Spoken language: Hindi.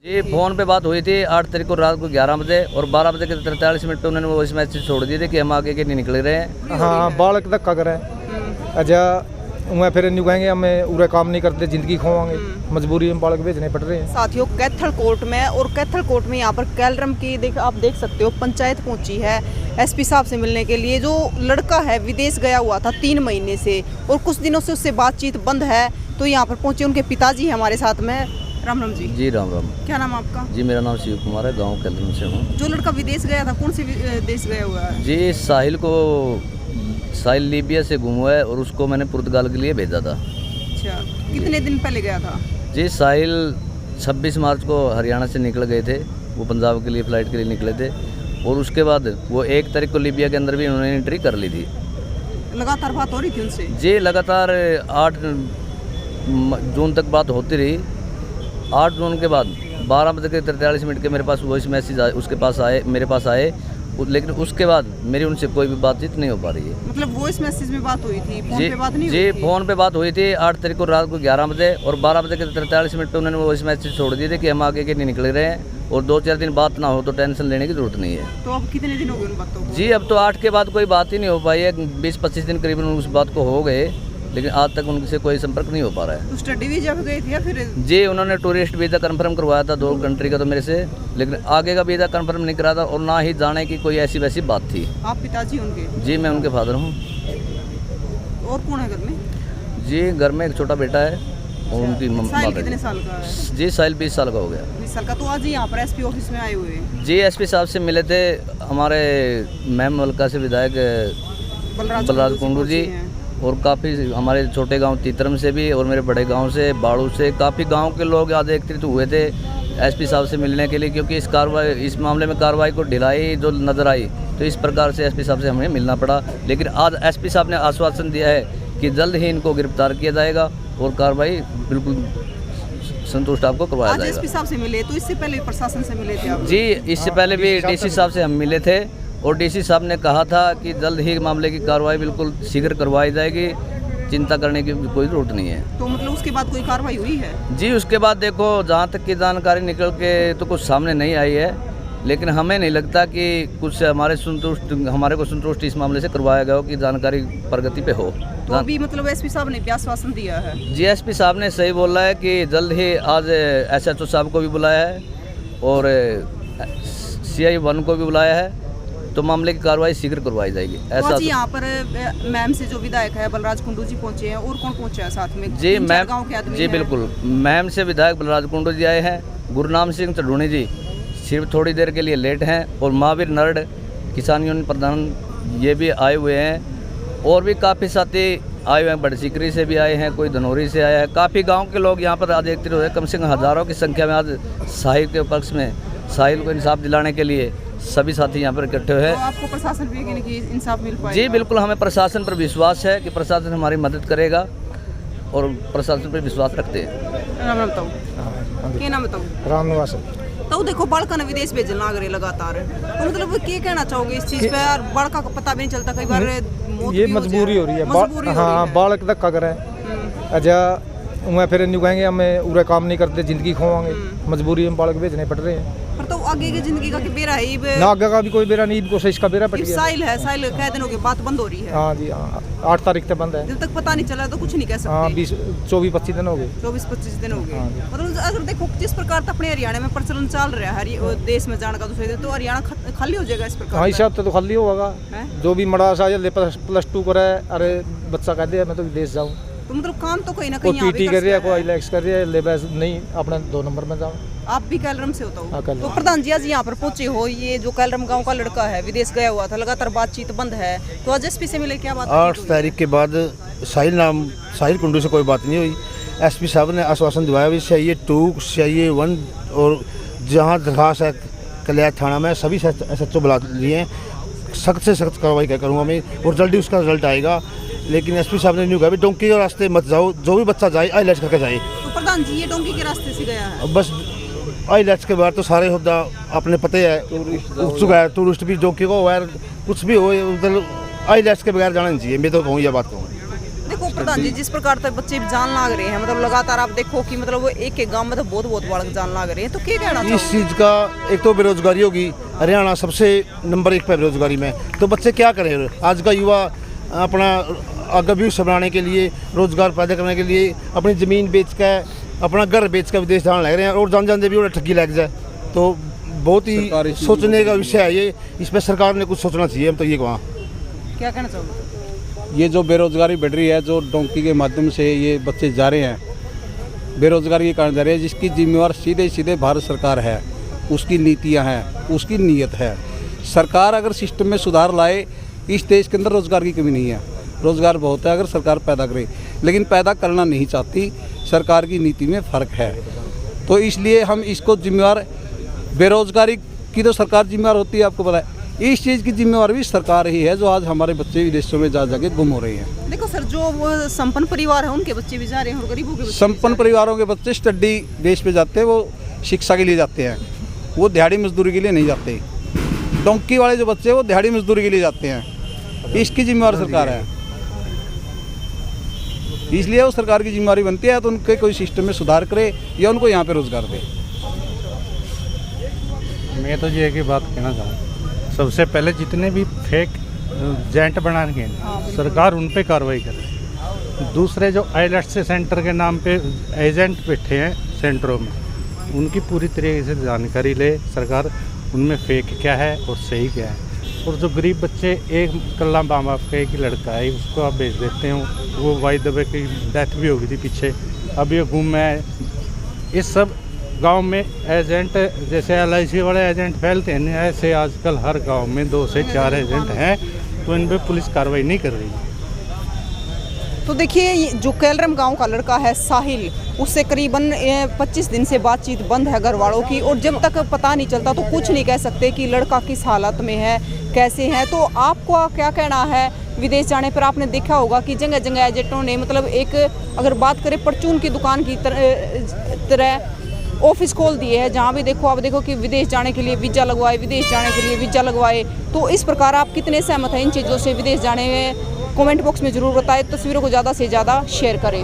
ये फ़ोन पे बात हुई थी 8 तारीख को रात को 11 बजे और 12 बजे के 43 मिनट पे उन्होंने वॉइस मैसेज छोड़ दिए थे कि हम आगे के नहीं निकल रहे हैं। हाँ बालक धक्का करे अच्छा मैं फिर न्यू कहेंगे हमें पूरा काम नहीं करते, जिंदगी खोवांगे, मजबूरी में बालक भेजने पड़ रहे हैं। साथियों कैथल कोर्ट में और कैथल कोर्ट में यहाँ पर कैलरम की आप देख सकते हो पंचायत पहुंची है एसपी साहब से मिलने के लिए। जो लड़का है विदेश गया हुआ था 3 महीने से और कुछ दिनों से उससे बातचीत बंद है, तो यहाँ पर पहुंचे उनके पिताजी हमारे साथ में। राम राम जी। जी राम राम। क्या नाम आपका? जी मेरा नाम शिव कुमार है, गाँव कैलरम से हूँ। जो लड़का विदेश गया था कौन से देश गया हुआ है? जी साहिल लीबिया से गुम हुआ है और उसको मैंने पुर्तगाल के लिए भेजा था। अच्छा, कितने दिन पहले गया था? जी साहिल 26 मार्च को हरियाणा से निकल गए थे, वो पंजाब के लिए फ़्लाइट के लिए निकले थे और उसके बाद वो 1 तारीख को लीबिया के अंदर भी उन्होंने एंट्री कर ली थी। लगातार बात हो रही थी उनसे? जी लगातार 8 जून तक बात होती रही। 8 जून के बाद 12 बजे के 43 मिनट के मेरे पास वॉइस मैसेज उसके पास आए, मेरे पास आए, लेकिन उसके बाद मेरी उनसे कोई भी बातचीत नहीं हो पा रही है। मतलब वॉइस मैसेज में बात हुई थी, फोन पे बात नहीं हुई थी? फ़ोन पे बात हुई थी 8 तारीख को रात को 11 बजे और 12 बजे के 43 मिनट पे उन्होंने वॉइस मैसेज छोड़ दिए थे कि हम आगे के नहीं निकल रहे हैं और 2-4 दिन बात ना हो तो टेंशन लेने की जरूरत नहीं है। तो अब कितने दिन हो गए उन बातों को? जी अब तो 8 के बाद कोई बात ही नहीं हो पाई है। 20-25 दिन करीबन उस बात को हो गए, लेकिन आज तक उनसे कोई संपर्क नहीं हो पा रहा है। तो स्टडी वीजा पे गए थे या फिर? जी उन्होंने टूरिस्ट वीज़ा कंफर्म करवाया था 2 कंट्री का तो मेरे से, लेकिन आगे का वीज़ा कंफर्म नहीं करा था और ना ही जाने की कोई ऐसी वैसी बात थी। आप पिताजी उनके? जी मैं उनके फादर हूँ। और कौन है घर में? जी घर में एक छोटा बेटा है और उनकी साहिल कितने साल का है? जी साहिल 20 साल का हो गया। 20 साल का। तो आज यहाँ पर एसपी ऑफिस में आए हुए हैं? जी एसपी साहब से मिले थे हमारे मैम मलका से विधायक बलराज कुंडू जी और काफ़ी हमारे छोटे गांव तीतरम से भी और मेरे बड़े गांव से बाड़ू से काफ़ी गांव के लोग आज एकत्रित हुए थे एसपी साहब से मिलने के लिए, क्योंकि इस मामले में कार्रवाई को ढिलाई जो नज़र आई तो इस प्रकार से एसपी साहब से हमें मिलना पड़ा। लेकिन आज एसपी साहब ने आश्वासन दिया है कि जल्द ही इनको गिरफ्तार किया जाएगा और कार्रवाई बिल्कुल संतुष्ट आपको करवाया जाएगा। एसपी साहब से मिले, तो इससे पहले प्रशासन से मिले थे आप? जी इससे पहले भी डीसी साहब से हम मिले थे और डीसी साहब ने कहा था कि जल्द ही मामले की कार्रवाई बिल्कुल शीघ्र करवाई जाएगी, चिंता करने की कोई जरूरत नहीं है। तो मतलब उसके बाद कोई कार्रवाई हुई है? जी उसके बाद देखो जहाँ तक की जानकारी निकल के तो कुछ सामने नहीं आई है, लेकिन हमें नहीं लगता कि कुछ हमारे को संतुष्ट इस मामले से करवाया गया हो कि जानकारी प्रगति पे हो। तो अभी मतलब एसपी साहब ने आश्वासन दिया है? जी एसपी साहब ने सही बोला है कि जल्द ही आज SHO साहब को भी बुलाया है और CI 1 को भी बुलाया है, तो मामले की कार्रवाई शीघ्र करवाई जाएगी। ऐसा तो यहाँ पर मैम से जो विधायक है बलराज कुंडू जी पहुँचे हैं और कौन पहुँचा है साथ में? जी मैम बिल्कुल मैम से विधायक बलराज कुंडू जी आए हैं, गुरनाम सिंह चढ़ूनी जी सिर्फ थोड़ी देर के लिए लेट हैं और महावीर नर्ड किसान यूनियन प्रधान ये भी आए हुए हैं और भी काफ़ी साथी आए हुए हैं। बड़सिकरी से भी आए हैं, कोई धनौरी से आया है, काफ़ी गाँव के लोग यहाँ पर आज एकत्रित हुए, कम से कम हज़ारों की संख्या में आज साहिल के पक्ष में साहिल को इंसाफ दिलाने के लिए सभी साथी यहाँ पर इकट्ठे हुए हैं। तो आपको प्रशासन भी कि इंसाफ मिल पाएगा? जी बिल्कुल हमें प्रशासन पर विश्वास है कि प्रशासन हमारी मदद करेगा और प्रशासन पर विश्वास रखते हैं। नाम बताओ, क्या नाम बताओ? राम निवास। तो देखो बड़का ने विदेश भेजना लगे लगातार, तो मतलब क्या कहना चाहोगे इस चीज़ पे? यार बड़का का पता भी नहीं चलता, कई बार ये मजबूरी हो रही है। हाँ बालक धक्का करे अच्छा मैं फिर न्यू कहेंगे हमें पूरा काम नहीं करते, जिंदगी खोवांगे, मजबूरी में बालक भेजने पड़ रहे हैं। पर तो आगे की जिंदगी का बेरा है ना, आगे का भी कोई बेरा नहीं, कोशिश का बेरा पड़ गया। साहिल कह दिनों के बाद बंद हो रही है? हाँ जी हाँ 8 तारीख तक बंद है। जब तक पता नहीं चला तो कुछ नहीं कह सकते। हाँ 24-25 दिन हो गए। 24-25 दिन हो गए। मतलब अगर देखो जिस प्रकार तो अपने हरियाणा में प्रचलन चल रहा है देश में जाने का, तो हरियाणा खाली हो जाएगा इस प्रकार? हाँ इस हिसाब से तो खाली होगा। जो भी मड़ा सा +2 करे, अरे बच्चा कहते हैं मैं तो विदेश जाऊँ, तो मतलब काम तो कहीं ना कहीं TT कर रही है, कोई IELTS कर रही है, लेबस नहीं अपने 2 नंबर में जाओ। आप भी कैलरम से होता हो? तो प्रधान जी आज यहाँ पर पहुंचे हो, ये जो कैलरम गांव का लड़का है विदेश गया हुआ था, लगातार बातचीत बंद है, तो आज एसपी से मिले, क्या बात? 8 तारीख के बाद साहिल कुंडू से कोई बात नहीं हुई। एसपी साहब ने आश्वासन दिवाया भी CI 2 CI 1 और जहाँ दरखास्त है कल्याण थाना में सभी SHO बुला लिए हैं, सख्त से सख्त कार्रवाई करूँगा मैं और जल्दी उसका रिजल्ट आएगा। लेकिन एसपी साहब ने न्यू कहा डोंकी के रास्ते मत जाओ, जो भी बच्चा जाए IELTS करके जाए। तो प्रधान जी ये डोंकी के रास्ते से गया है? बस IELTS के बाद तो सारे होता अपने पते है उठ चुका है, टूरिस्ट भी डोंकी को कुछ भी हो, मतलब IELTS के बगैर जाना नहीं चाहिए, मैं तो कहूँ ये बात कहूँ। देखो प्रधान जी जिस प्रकार से बच्चे जान लाग रहे हैं, मतलब लगातार आप देखो कि मतलब वो एक गांव में तो बहुत बालक जान लाग रहे हैं, तो क्या कहना इस चीज़ का एक तो बेरोजगारी होगी, हरियाणा सबसे नंबर 1 पे बेरोजगारी में, तो बच्चे क्या करें? आज का युवा अपना आगे भविष्य बनाने के लिए, रोजगार पैदा करने के लिए अपनी ज़मीन बेच कर, अपना घर बेच कर विदेश जाने लग रहे हैं, और जान जानते भी उन्हें ठगी लग जाए, तो बहुत ही सोचने का विषय है ये। इस पर सरकार ने कुछ सोचना चाहिए, हम तो ये कहाँ। क्या कहना चाहोगे? ये जो बेरोजगारी बढ़ रही है, जो डोंकी के माध्यम से ये बच्चे जा रहे हैं, बेरोजगारी के कारण जा रहे हैं, जिसकी जिम्मेवार सीधे सीधे भारत सरकार है, उसकी नीतियां हैं, उसकी नीयत है। सरकार अगर सिस्टम में सुधार लाए, इस देश के अंदर रोजगार की कमी नहीं है, रोजगार बहुत है अगर सरकार पैदा करे, लेकिन पैदा करना नहीं चाहती, सरकार की नीति में फ़र्क है। तो इसलिए हम इसको जिम्मेवार, बेरोजगारी की तो सरकार जिम्मेवार होती है, आपको पता है, इस चीज़ की जिम्मेवार भी सरकार ही है, जो आज हमारे बच्चे विदेशों में जा जाके गुम हो रहे हैं। देखो सर, जो वो संपन्न परिवार है उनके बच्चे भी जा रहे हैं और गरीबों के बच्चे संपन्न परिवारों के बच्चे स्टडी बेस पे जाते हैं, वो शिक्षा के लिए जाते हैं, वो दिहाड़ी मजदूरी के लिए नहीं जाते। डोंकी वाले जो बच्चे हैं वो दिहाड़ी मजदूरी के लिए जाते हैं, इसकी जिम्मेवार सरकार है, इसलिए वो सरकार की जिम्मेवारी बनती है तो उनके कोई सिस्टम में सुधार करे या उनको यहाँ पे रोजगार दे। मैं तो ये की बात कहना चाहूँ, सबसे पहले जितने भी फेक एजेंट बना के सरकार उन पे कार्रवाई करे। दूसरे जो आईलेट्स सेंटर के नाम पे एजेंट बैठे हैं सेंटरों में, उनकी पूरी तरीके से जानकारी ले सरकार, उनमें फेक क्या है और सही क्या है। और जो गरीब बच्चे, एक कल्ला माँ बाप का एक ही लड़का है, उसको आप भेज देते हो, वो वाई दबे की डेथ भी हो गई थी पीछे, अब ये गुम है। इस सब गांव में एजेंट, जैसे LIC वाले एजेंट फैलते हैं, ऐसे आजकल हर गांव में 2 से 4 एजेंट हैं, तो इन पर पुलिस कार्रवाई नहीं कर रही। तो देखिए, जो कैलरम गांव का लड़का है साहिल, उससे करीबन 25 दिन से बातचीत बंद है घर वालों की, और जब तक पता नहीं चलता तो कुछ नहीं कह सकते कि लड़का किस हालत में है, कैसे है। तो आपको क्या कहना है? विदेश जाने पर आपने देखा होगा कि जगह जगह एजेंटों ने, मतलब एक अगर बात करें परचून की दुकान की तरह ऑफिस खोल दिए हैं, जहाँ भी देखो आप देखो कि विदेश जाने के लिए वीज़ा लगवाए, विदेश जाने के लिए वीज़ा लगवाए। तो इस प्रकार आप कितने सहमत हैं इन चीज़ों से विदेश जाने में? कमेंट बॉक्स में ज़रूर बताएं। तस्वीरों को ज़्यादा से ज़्यादा शेयर करें।